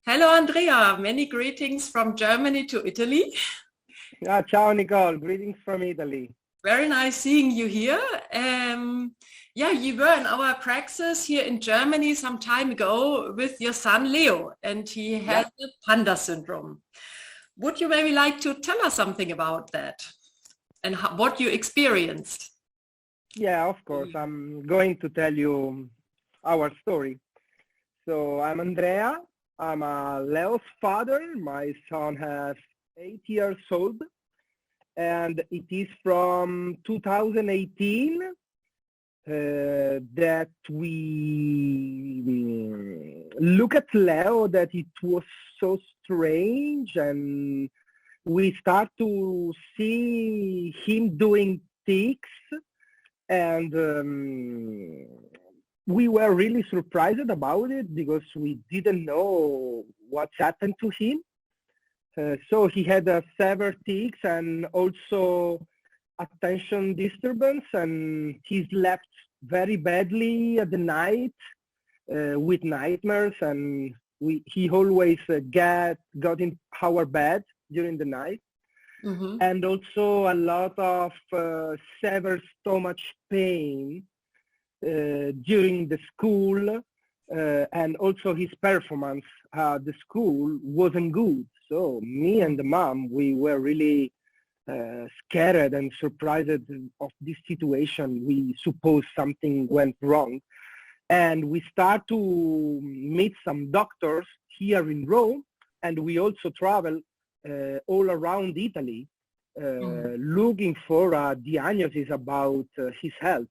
Hello, Andrea. Many greetings from Germany to Italy. Yeah, ciao, Nicole. Greetings from Italy. Very nice seeing you here. Yeah, you were in our praxis here in Germany some time ago with your son Leo, and he has the Pandas syndrome. Would you maybe like to tell us something about that and what you experienced? Yeah, of course. I'm going to tell you our story. So I'm Andrea. I'm Leo's father. My son has 8 years old, and it is from 2018 that we look at Leo, that it was so strange, and we start to see him doing tics, and we were really surprised about it because we didn't know what's happened to him. So he had severe tics and also attention disturbance, and he slept very badly at the night with nightmares, and he always got in our bed during the night. Mm-hmm. And also a lot of severe stomach pain during the school, and also his performance at the school wasn't good. So me and the mom, we were really scared and surprised of this situation. We supposed something went wrong. And we start to meet some doctors here in Rome, and we also travel all around Italy looking for a diagnosis about his health.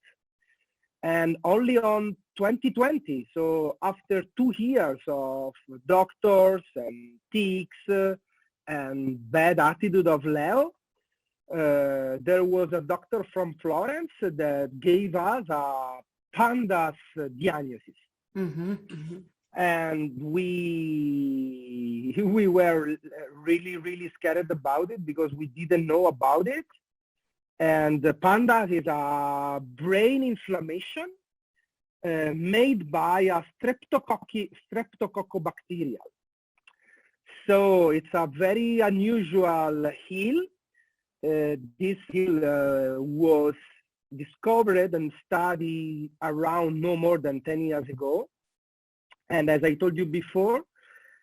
And only on 2020, so after 2 years of doctors and tics and bad attitude of Leo, there was a doctor from Florence that gave us a Pandas diagnosis. Mm-hmm, mm-hmm. And we were really scared about it because we didn't know about it. And the Pandas is a brain inflammation made by a streptococcobacterial. So it's a very unusual heel. This heel was discovered and studied around no more than 10 years ago. And as I told you before,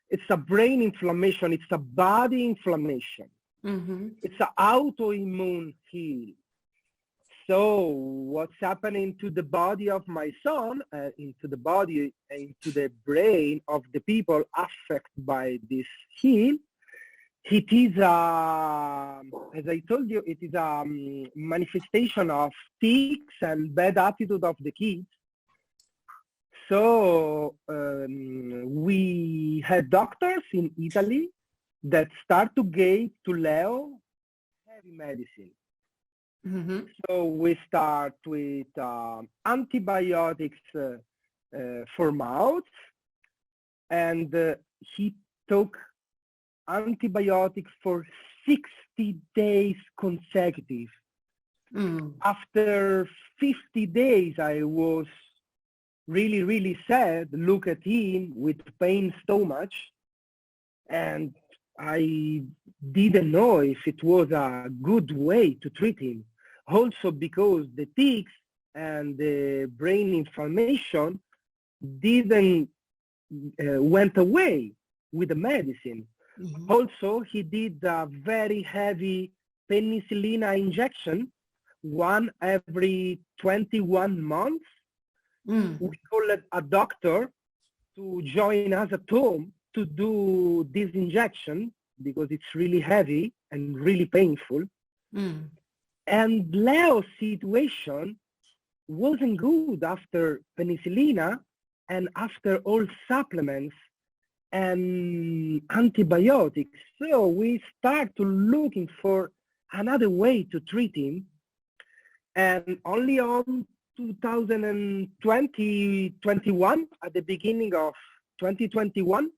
it's a brain inflammation. It's a body inflammation. Mm-hmm. It's an autoimmune heel. So what's happening to the body of my son, into the body, into the brain of the people affected by this heel, it is, as I told you, it is a manifestation of tics and bad attitude of the kids. So we had doctors in Italy that start to give to Leo heavy medicine. Mm-hmm. So we start with antibiotics for mouth, and he took antibiotics for 60 days consecutive. After 50 days, I was really sad, look at him with pain stomach, and I didn't know if it was a good way to treat him. Also because the tics and the brain inflammation didn't went away with the medicine. Mm-hmm. Also, he did a very heavy penicillin injection, one every 21 months. We called a doctor to join us at home to do this injection because it's really heavy and really painful. And Leo's situation wasn't good after penicillin and after all supplements and antibiotics. So we start to looking for another way to treat him. And only on 2021, at the beginning of 2021,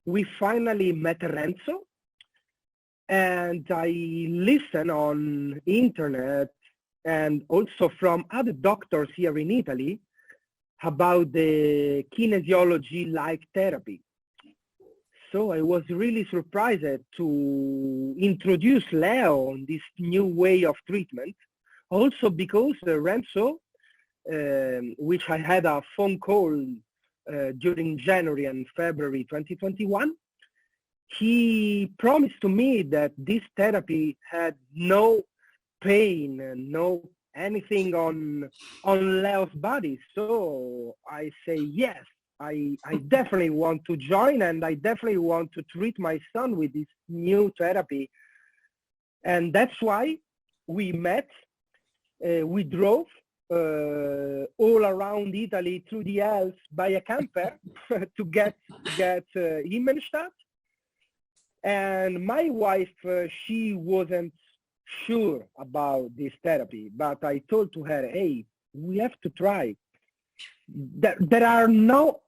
we finally met Renzo, and I listened on internet and also from other doctors here in Italy about the kinesiology like therapy. so I was really surprised to introduce Leo on this new way of treatment. Also because Renzo, which I had a phone call during January and February 2021, he promised to me that this therapy had no pain and no anything on Leo's body. So I say yes. I definitely want to join, and I definitely want to treat my son with this new therapy. And that's why we met. We drove all around Italy through the Alps by a camper to get Immenstadt. And my wife, she wasn't sure about this therapy, but I told to her, hey, we have to try. There are no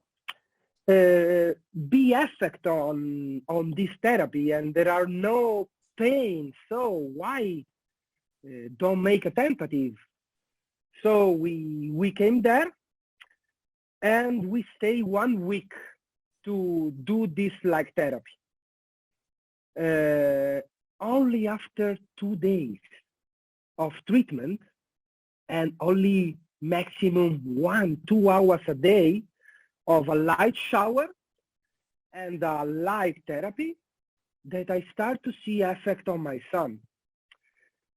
B effect on this therapy, and there are no pain, so why don't make a tentative? So we came there, and we stay 1 week to do this light therapy. Only after 2 days of treatment, and only maximum 1-2 hours a day of a light shower and a light therapy, that I start to see effect on my son.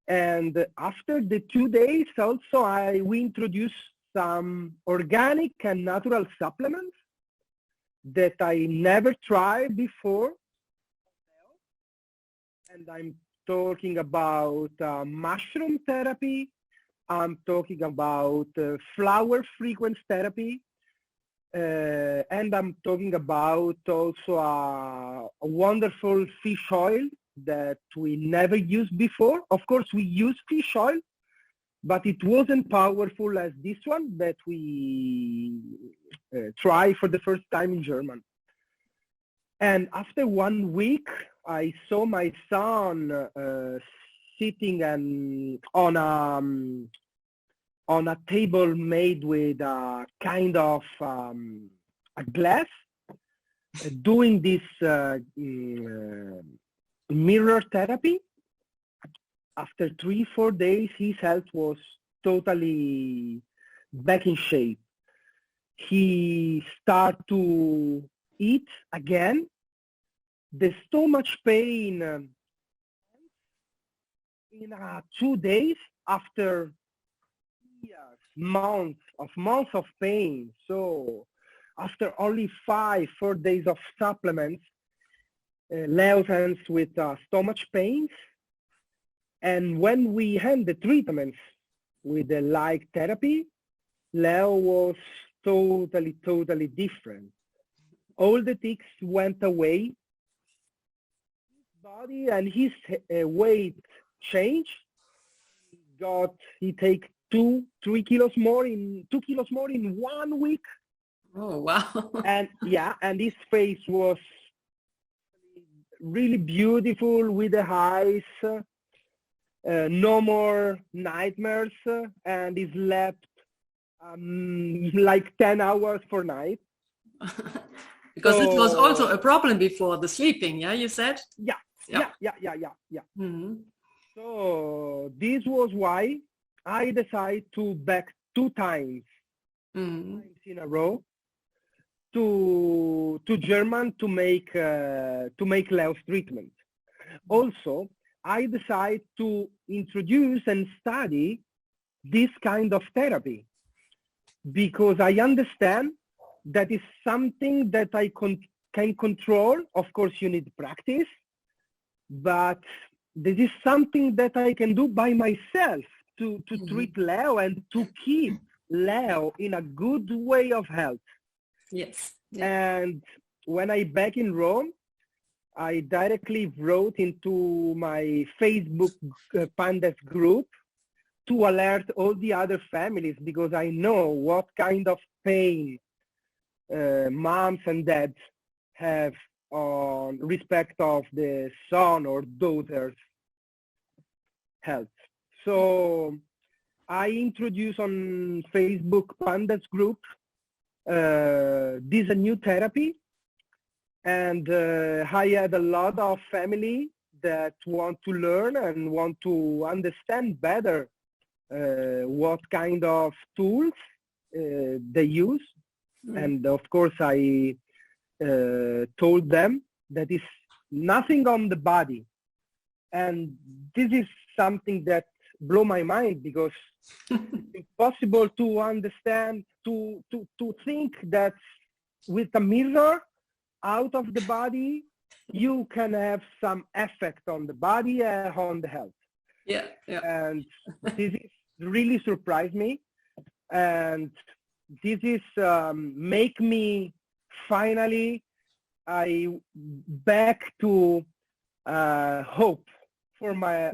And after the 2 days also, we introduced some organic and natural supplements that I never tried before. And I'm talking about mushroom therapy. I'm talking about flower frequency therapy. And I'm talking about also a wonderful fish oil that we never used before. Of course, we used fish oil, but it wasn't powerful as this one that we tried for the first time in Germany. And after 1 week, I saw my son sitting on a table made with a kind of a glass, doing this mirror therapy. After 3-4 days, his health was totally back in shape. He started to eat again. The stomach pain in 2 days after months of pain. So after only 4 days of supplements, Leo ends with stomach pains. And when we end the treatments with the light therapy, Leo was totally different. All the tics went away. His body and his weight changed. He take 2-3 kilos more in 1 week. Oh, wow. And yeah, and his face was really beautiful with the eyes, no more nightmares, and he slept like 10 hours per night. Because it was also a problem before, the sleeping, yeah, you said? Yeah. Mm-hmm. So this was why I decided to back 2 times in a row to Germany to make Leo's treatment. Also, I decided to introduce and study this kind of therapy because I understand that is something that I can control. Of course, you need practice, but this is something that I can do by myself to treat Leo and to keep Leo in a good way of health. Yes. Yeah. And when I back in Rome, I directly wrote into my Facebook Pandas group to alert all the other families because I know what kind of pain moms and dads have on respect of the son or daughter's health. So I introduced on Facebook Pandas group this a new therapy And I had a lot of family that want to learn and want to understand better what kind of tools they use. And of course, I told them that is nothing on the body. And this is something that blew my mind, because it's impossible to understand, to think that with a mirror out of the body, you can have some effect on the body and on the health. Yeah, yeah. And this is really surprised me. And this is make me finally back to hope for my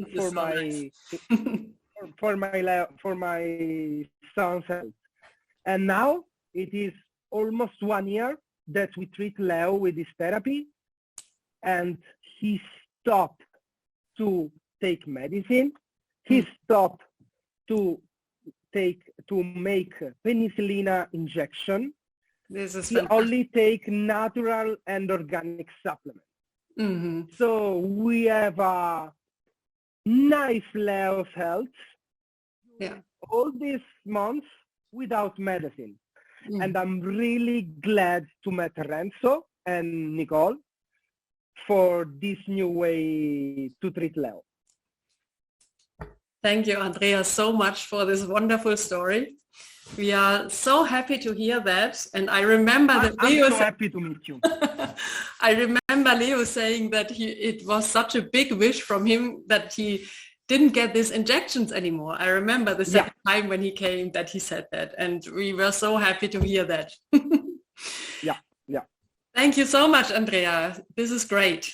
son's health. And now it is almost 1 year that we treat Leo with this therapy, and he stopped to take medicine. He stopped to make penicillin injection. This is he only take natural and organic supplements. Mm-hmm. So we have a nice Leo's health all these months without medicine. Mm. And I'm really glad to meet Renzo and Nicole for this new way to treat Leo. Thank you, Andrea, so much for this wonderful story. We are so happy to hear that. And I remember that Leo... I'm so happy to meet you. I remember Leo saying that it was such a big wish from him that he didn't get these injections anymore. I remember the second time when he came that he said that. And we were so happy to hear that. Yeah. Thank you so much, Andrea. This is great.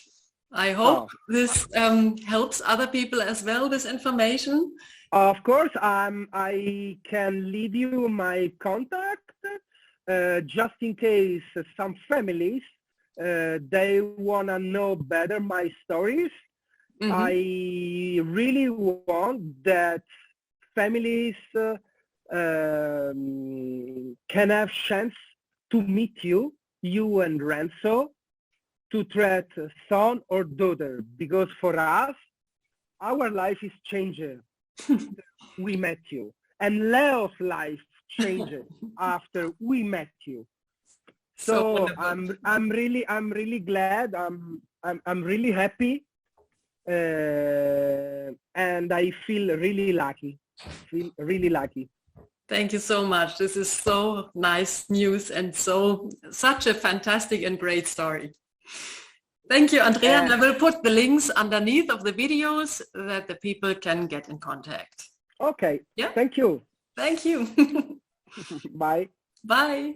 I hope this helps other people as well, this information. Of course, I can leave you my contact just in case some families, they want to know better my stories. Mm-hmm. I really want that families can have chance to meet you and Renzo, to treat son or daughter, because for us, our life is changed. We met you, and Leo's life changed after we met you. So I'm really glad. I'm really happy, and I feel really lucky. Thank you so much. This is so nice news and such a fantastic and great story. Thank you, Andrea. And I will put the links underneath of the videos that the people can get in contact. Okay. Yeah. Thank you. Thank you. Bye. Bye.